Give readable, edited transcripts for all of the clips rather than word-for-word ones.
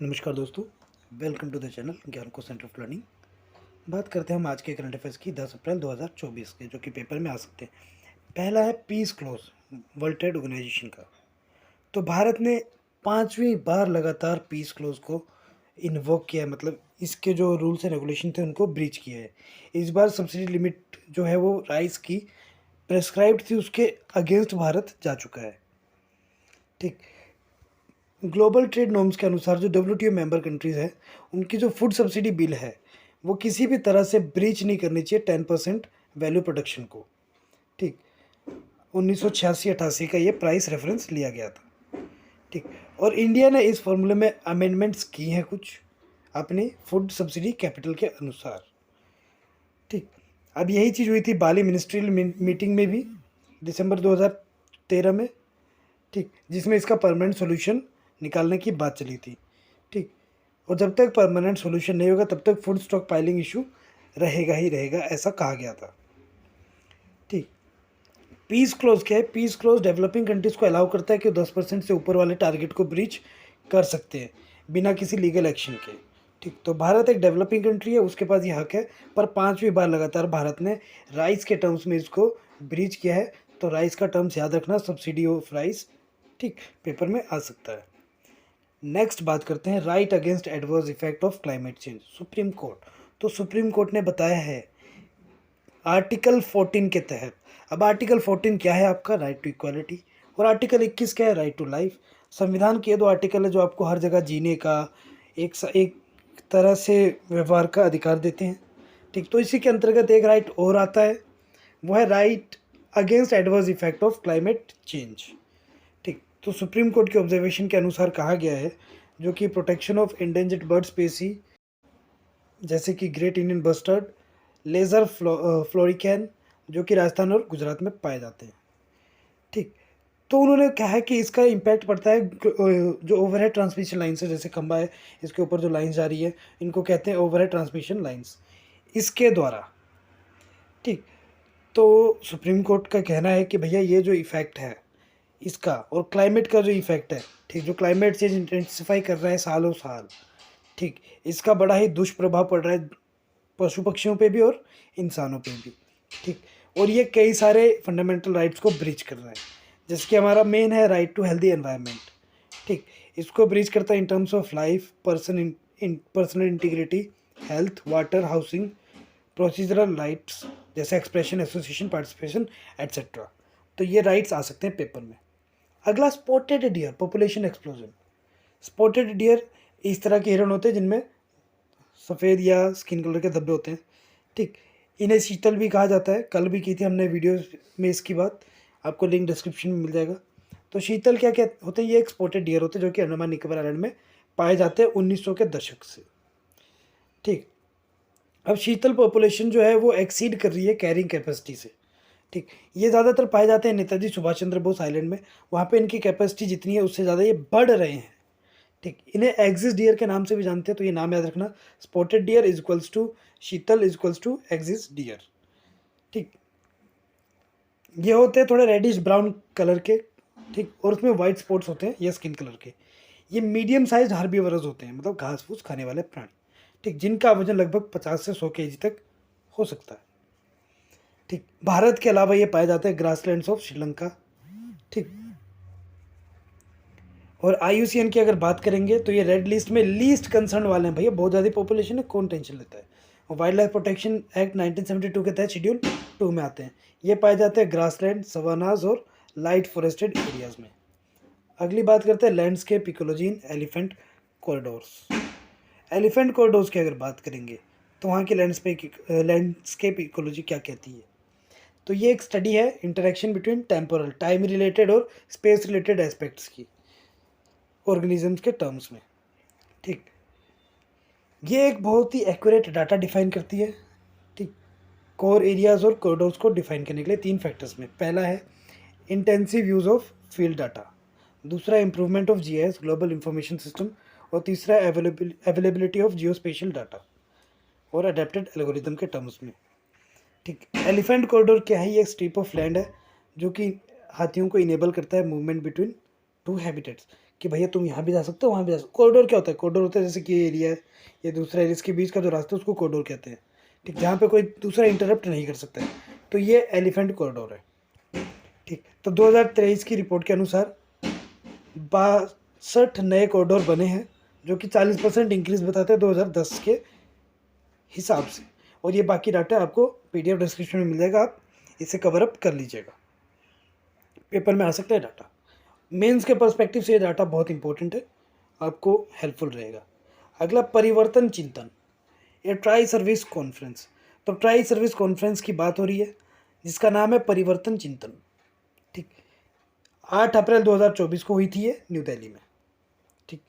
नमस्कार दोस्तों, welcome to the channel ज्ञान को सेंटर ऑफ लर्निंग। बात करते हैं हम आज के करंट अफेयर्स की 10 अप्रैल 2024 के, जो कि पेपर में आ सकते हैं। पहला है peace clause, world trade organization का। तो भारत ने 5वीं बार लगातार पीस क्लोज को इन्वोक किया है, मतलब इसके जो रूल्स एंड रेगुलेशन थे उनको ब्रीच किया है। इस बार सब्सिडी लिमिट जो है वो राइस की प्रेस्क्राइब्ड थी, उसके अगेंस्ट भारत जा चुका है। ठीक, ग्लोबल ट्रेड नॉर्म्स के अनुसार जो WTO मेंबर कंट्रीज़ हैं, उनकी जो फूड सब्सिडी बिल है, वो किसी भी तरह से ब्रीच नहीं करनी चाहिए 10% वैल्यू प्रोडक्शन को। ठीक, 1986-88 का ये प्राइस रेफरेंस लिया गया था। ठीक, और इंडिया ने इस फॉर्मूले में अमेंडमेंट्स की हैं कुछ अपनी फूड सब्सिडी कैपिटल के अनुसार। ठीक, अब यही चीज़ हुई थी बाली मिनिस्ट्रियल मीटिंग में भी दिसंबर 2013 में। ठीक, जिसमें इसका परमानेंट सॉल्यूशन निकालने की बात चली थी। ठीक, और जब तक परमानेंट सॉल्यूशन नहीं होगा तब तक फूड स्टॉक पाइलिंग इशू रहेगा ही रहेगा, ऐसा कहा गया था। ठीक, पीस क्लोज क्या है? पीस क्लोज डेवलपिंग कंट्रीज़ को अलाउ करता है कि 10% से ऊपर वाले टारगेट को ब्रीच कर सकते हैं बिना किसी लीगल एक्शन के। ठीक, तो भारत एक डेवलपिंग कंट्री है, उसके पास ये हक है, पर 5वीं बार लगातार भारत ने राइस के टर्म्स में इसको ब्रीच किया है। तो राइस का टर्म्स याद रखना, सब्सिडी ऑफ राइस। ठीक, पेपर में आ सकता है। नेक्स्ट बात करते हैं right against adverse effect of climate change, supreme court. तो सुप्रीम कोर्ट ने बताया है आर्टिकल 14 के तहत। अब आर्टिकल 14 क्या है? आपका राइट टू इक्वालिटी। और आर्टिकल 21 क्या है? Right to life. संविधान के ये दो आर्टिकल है जो आपको हर जगह जीने का, एक तरह से व्यवहार का अधिकार देते हैं। ठीक, तो इसी के अंतर्गत एक राइट और आता है, वो है right against adverse effect of climate change. ठीक, तो सुप्रीम कोर्ट के ऑब्जर्वेशन के अनुसार कहा गया है जो कि प्रोटेक्शन ऑफ एंडेंजर्ड बर्ड स्पीसी जैसे कि ग्रेट इंडियन बस्टर्ड, लेज़र फ्लोरिकैन, जो कि राजस्थान और गुजरात में पाए जाते हैं। ठीक, तो उन्होंने कहा है कि इसका इम्पैक्ट पड़ता है जो ओवरहेड ट्रांसमिशन लाइन्स है, जैसे खंबा है, इसके ऊपर जो लाइन्स जा रही है, इनको कहते हैं ओवरहेड ट्रांसमिशन लाइन्स, इसके द्वारा। ठीक, तो सुप्रीम कोर्ट का कहना है कि भैया ये जो इफ़ेक्ट है इसका, और क्लाइमेट का जो इफ़ेक्ट है, ठीक, जो क्लाइमेट चेंज इंटेंसिफाई कर रहा है सालों साल, ठीक, इसका बड़ा ही दुष्प्रभाव पड़ रहा है पशु पक्षियों पे भी और इंसानों पे भी। ठीक, और ये कई सारे फंडामेंटल राइट्स को ब्रीच कर रहा है, जैसे कि हमारा मेन है राइट टू हेल्दी एनवायरनमेंट। ठीक, इसको ब्रीच करता है in terms of life, personal integrity, health, water, housing, procedural rights जैसे एक्सप्रेशन, एसोसिएशन, पार्टिसिपेशन एट्सेट्रा। तो ये राइट्स आ सकते हैं पेपर में। अगला spotted deer population explosion. Spotted deer इस तरह के हिरण होते हैं जिनमें सफ़ेद या स्किन कलर के धब्बे होते हैं। ठीक, इन्हें शीतल भी कहा जाता है, कल भी की थी हमने वीडियो में इसकी बात, आपको लिंक डिस्क्रिप्शन में मिल जाएगा। तो शीतल क्या क्या होते हैं? ये एक स्पॉटेड डियर होते हैं जो कि अंडमान निकोबार आइलैंड में पाए जाते हैं 1900 के दशक से। ठीक, अब शीतल पॉपुलेशन जो है वो एक्सीड कर रही है कैरिंग कैपेसिटी से। ठीक, ये ज़्यादातर पाए जाते हैं नेताजी सुभाष चंद्र बोस आइलैंड में, वहाँ पे इनकी कैपेसिटी जितनी है उससे ज़्यादा ये बढ़ रहे हैं। ठीक, इन्हें एक्सिस डियर के नाम से भी जानते हैं, तो ये नाम याद रखना, spotted deer is equals to chital is equals to axis deer. ठीक, ये होते हैं थोड़े रेडिश ब्राउन कलर के। ठीक, और उसमें वाइट स्पॉट्स होते हैं, ये स्किन कलर के। ये मीडियम साइज हार्बीवरस होते हैं, मतलब घास फूस खाने वाले प्राणी। ठीक, जिनका वजन लगभग 50 से 100 kg तक हो सकता है। ठीक, भारत के अलावा ये पाए जाते हैं ग्रासलैंड्स ऑफ श्रीलंका। ठीक, और IUCN की अगर बात करेंगे तो ये रेड लिस्ट में लीस्ट कंसर्न वाले हैं। भैया बहुत ज़्यादा पॉपुलेशन है, कौन टेंशन लेता है। और वाइल्ड लाइफ प्रोटेक्शन एक्ट 1972 के तहत शेड्यूल 2 में आते हैं। ये पाए जाते हैं ग्रासलैंड, सवानाज और लाइट फॉरेस्टेड एरियाज़ में। अगली बात करते हैं लैंडस्केप इकोलॉजी इन एलिफेंट कॉरिडोर्स। एलिफेंट कॉरिडोर्स की अगर बात करेंगे तो वहाँ की लैंडस्केप इकोलॉजी क्या कहती है? तो ये एक स्टडी है interaction between temporal, time related और स्पेस रिलेटेड एस्पेक्ट्स की ऑर्गेनिजम्स के टर्म्स में। ठीक, ये एक बहुत ही एक्यूरेट डाटा डिफाइन करती है। ठीक, कोर एरियाज और कॉरिडोर्स को डिफाइन करने के लिए 3 फैक्टर्स में, पहला है intensive use of field data, दूसरा improvement of GIS global information system, और तीसरा अवेलेबिलिटी ऑफ जियोस्पेशियल डाटा और अडेप्टेड एल्गोरिदम के टर्म्स में। ठीक, एलिफेंट कॉरिडोर क्या है? ये एक स्ट्रिप ऑफ लैंड है जो कि हाथियों को इनेबल करता है मूवमेंट बिटवीन 2 हैबिटेट्स। कि भैया तुम यहाँ भी जा सकते हो, वहाँ भी जा सकते हो। कॉरिडोर क्या होता है? कॉरिडोर होता है जैसे कि ये एरिया है, ये दूसरा एरिया, इसके बीच का जो रास्ता है उसको कॉरिडोर कहते हैं, ठीक, जहाँ पे कोई दूसरा इंटरप्ट नहीं कर सकता है। तो ये एलिफेंट कॉरिडोर है, ठीक। तो 2023 की रिपोर्ट के अनुसार 62 नए कॉरिडोर बने हैं, जो कि 40% इंक्रीज बताते हैं 2010 के हिसाब से। और ये बाकी डाटा आपको PDF डिस्क्रिप्शन में मिल जाएगा, आप इसे कवर अप कर लीजिएगा, पेपर में आ सकता है डाटा। मेंस के पर्सपेक्टिव से ये डाटा बहुत इंपॉर्टेंट है, आपको हेल्पफुल रहेगा। अगला, परिवर्तन चिंतन, ये ट्राई सर्विस कॉन्फ्रेंस। तो ट्राई सर्विस कॉन्फ्रेंस की बात हो रही है, जिसका नाम है परिवर्तन चिंतन, ठीक। 8 अप्रैल 2024 को हुई थी ये न्यू दिल्ली में, ठीक।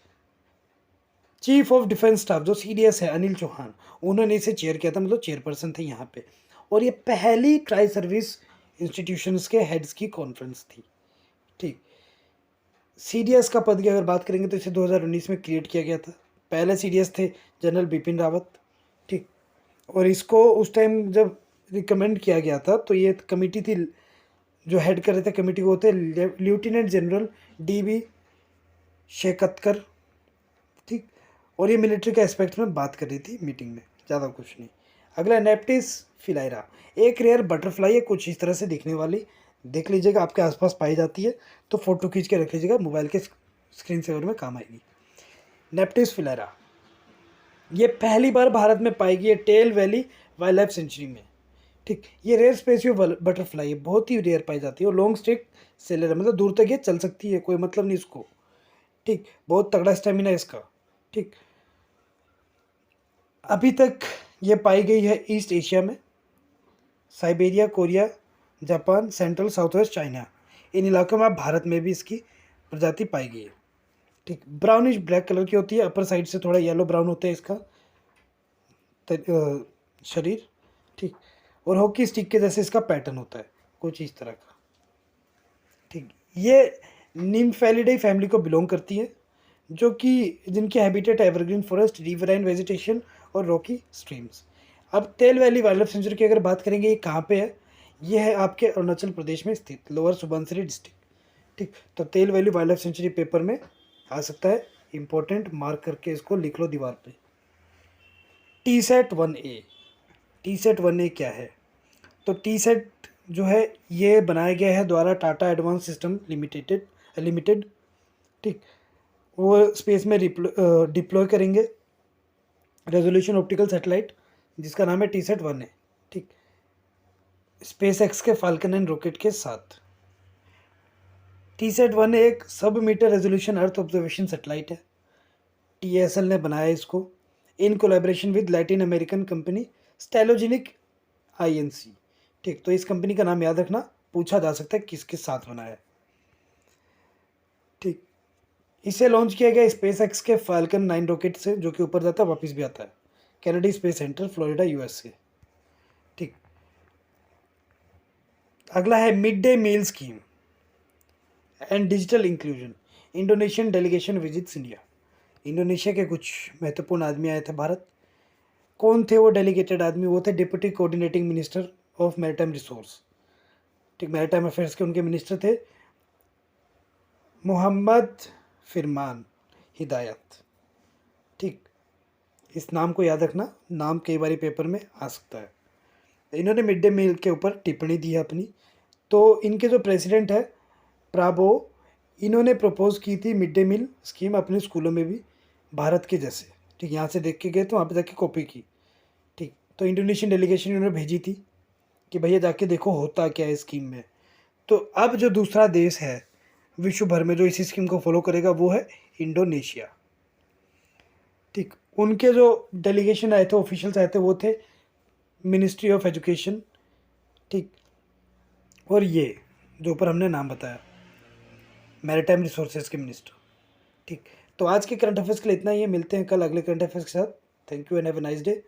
चीफ ऑफ डिफेंस स्टाफ जो CDS है, अनिल चौहान, उन्होंने इसे चेयर किया था, मतलब चेयरपर्सन थे यहाँ पे। और ये पहली ट्राई सर्विस इंस्टीट्यूशंस के हेड्स की कॉन्फ्रेंस थी, ठीक। CDS का पद की अगर बात करेंगे तो इसे 2019 में क्रिएट किया गया था। पहले CDS थे जनरल बिपिन रावत, ठीक। और इसको उस टाइम जब रिकमेंड किया गया था तो ये कमेटी थी, जो हेड कर रहे थे कमेटी को होते लेफ्टिनेंट जनरल DB शेकतकर, ठीक। और ये मिलिट्री के एस्पेक्ट में बात कर रही थी मीटिंग में, ज़्यादा कुछ नहीं। अगला, नेप्टिस फिलाइरा, एक रेयर बटरफ्लाई है, कुछ इस तरह से दिखने वाली, देख लीजिएगा, आपके आसपास पाई जाती है तो फोटो खींच के रख लीजिएगा, मोबाइल के स्क्रीन सेवर में काम आएगी। नेप्टिस फिलाइरा ये पहली बार भारत में पाई गई है टेल वैली वाइल्ड लाइफ सेंचुरी में, ठीक। ये रेयर स्पेसियो बटरफ्लाई है, बहुत ही रेयर पाई जाती है, और लॉन्ग स्टिक सेलर है, मतलब दूर तक ये चल सकती है, कोई मतलब नहीं इसको, ठीक। बहुत तगड़ा स्टेमिना है इसका, ठीक। अभी तक ये पाई गई है ईस्ट एशिया में, Siberia, Korea, Japan, Central South West China, इन इलाकों में। अब भारत में भी इसकी प्रजाति पाई गई है, ठीक। ब्राउनिश ब्लैक कलर की होती है, अपर साइड से थोड़ा येलो ब्राउन होता है इसका शरीर, ठीक। और हॉकी स्टिक के जैसे इसका पैटर्न होता है, कुछ इस तरह का, ठीक। ये निम्फेलिडाई फैमिली को बिलोंग करती है, जो कि जिनकी habitat evergreen forest, riverine vegetation और रॉकी स्ट्रीम्स। अब तेल वैली वाइल्ड लाइफ सेंचुरी की अगर बात करेंगे, ये कहाँ पे है? ये है आपके अरुणाचल प्रदेश में स्थित लोअर सुबनसिरी डिस्ट्रिक्ट, ठीक। तो तेल वैली वाइल्ड लाइफ सेंचुरी पेपर में आ सकता है, इंपॉर्टेंट, मार्क करके इसको लिख लो दीवार पे। TSET 1A, TSET 1A क्या है? तो TSET जो है ये बनाया गया है द्वारा टाटा एडवांस सिस्टम लिमिटेड, ठीक। वो स्पेस में डिप्लॉय करेंगे रेजोल्यूशन ऑप्टिकल सैटेलाइट, जिसका नाम है TSET 1A, ठीक। स्पेस एक्स के फाल्कन 9 रॉकेट के साथ। TSET 1A एक sub meter resolution earth observation satellite है, TSL ने बनाया इसको in collaboration with Latin American company Satellogic INC, ठीक। तो इस कंपनी का नाम याद रखना, पूछा जा सकता है किसके साथ बनाया है, ठीक। इसे लॉन्च किया गया स्पेस एक्स के फाल्कन 9 रॉकेट से, जो कि ऊपर जाता है वापस भी आता है, Kennedy Space Center, Florida, USA, ठीक। अगला है mid day meal scheme and digital inclusion, Indonesian delegation visits India. Indonesia के कुछ महत्वपूर्ण आदमी आए थे भारत। कौन थे वो डेलीगेटेड आदमी? वो थे deputy coordinating minister of maritime resource, ठीक। मैरीटाइम अफेयर्स के उनके मिनिस्टर थे मोहम्मद फिरमान हिदायत, ठीक। इस नाम को याद रखना, नाम कई बार पेपर में आ सकता है। इन्होंने मिड डे मील के ऊपर टिप्पणी दी है अपनी। तो इनके जो प्रेसिडेंट है प्राबो, इन्होंने प्रपोज की थी मिड डे मील स्कीम अपने स्कूलों में भी भारत के जैसे, ठीक। यहाँ से देख के गए तो वहाँ पे जाके कॉपी की, ठीक। तो इंडोनेशियन डेलीगेशन इन्होंने भेजी थी कि भैया जाके देखो होता क्या है स्कीम में। तो अब जो दूसरा देश है विश्व भर में जो इसी स्कीम को फॉलो करेगा वो है इंडोनेशिया, ठीक। उनके जो डेलीगेशन आए थे, ऑफिशियल्स आए थे, वो थे मिनिस्ट्री ऑफ एजुकेशन, ठीक। और ये जो ऊपर हमने नाम बताया मैरीटाइम रिसोर्सेज के मिनिस्टर, ठीक। तो आज के करंट अफेयर्स के लिए इतना ही है, मिलते हैं कल अगले करंट अफेयर्स के साथ। Thank you and have a nice day.